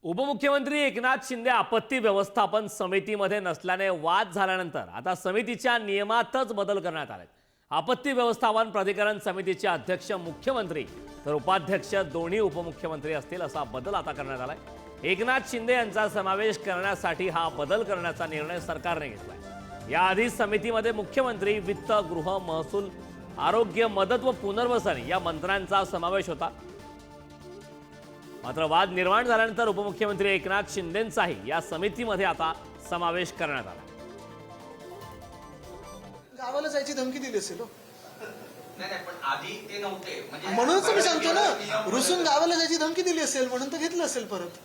उपमुख्यमंत्री एकनाथ शिंदे आपत्ती व्यवस्थापन समितीमध्ये नसल्याने वाद झाल्यानंतर आता समितीच्या नियमातच बदल करण्यात आले। आपत्ती व्यवस्थापन प्राधिकरण समितीचे अध्यक्ष मुख्यमंत्री तर उपाध्यक्ष दोन्ही उपमुख्यमंत्री असतील असा बदल आता करण्यात आलाय। एकनाथ शिंदे यांचा समावेश करण्यासाठी हा बदल करण्याचा निर्णय सरकारने घेतलाय। याआधी समितीमध्ये मुख्यमंत्री, वित्त, गृह, महसूल, आरोग्य, मदत व पुनर्वसन या मंत्र्यांचा समावेश होता। मात्र वाद निर्माण झाल्यानंतर उपमुख्यमंत्री एकनाथ शिंदेंचाही या समितीमध्ये आता समावेश करण्यात आला। गावाला जायची धमकी दिली असेल हो। नाही पण आधी ते नव्हते म्हणजे म्हणूनच मी सांगतो ना, रुसून गावाला जायची धमकी दिली असेल म्हणून तर घेतलं असेल परत।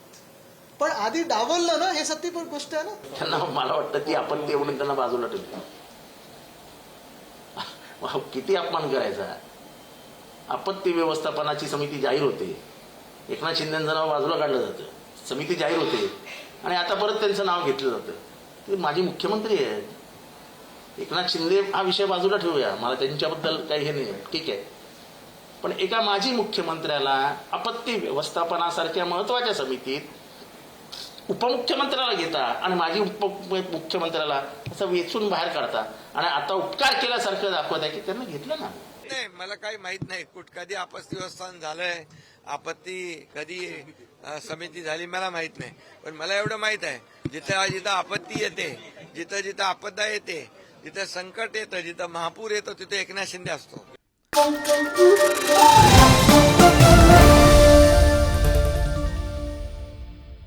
पण आधी डावललं ना, हे सत्य गोष्ट आहे ना। त्यांना मला वाटतं की आपण ते एवढं त्यांना बाजूला ठेवतो। किती अपमान करायचा। आपत्ती व्यवस्थापनाची समिती जाहीर होते, एकनाथ शिंदेंचं नाव बाजूला काढलं जातं, समिती जाहीर होते आणि आता परत त्यांचं नाव घेतलं जातं। ते माजी मुख्यमंत्री आहेत, एकनाथ शिंदे हा विषय बाजूला ठेवूया, मला त्यांच्याबद्दल काही हे नाही, ठीक आहे। पण एका माजी मुख्यमंत्र्याला आपत्ती व्यवस्थापनासारख्या महत्वाच्या समितीत उपमुख्यमंत्र्याला घेता आणि माजी उपमुख्यमंत्र्याला असं वेचून बाहेर काढता आणि आता उपकार केल्यासारखं दाखवत आहे की त्यांना घेतलं ना। नाही, मला काही माहित नाही कधी आपत्ती व्यवस्थापन झालंय, आपत्ती कधी समिती झाली मला माहित नाही। पण मला एवढं माहित आहे, जिथं जिथं आपत्ती येते, जिथं जिथं आपदा येते, जिथं संकट येतं, जिथं महापूर येतो, तिथे एकनाथ शिंदे असतो।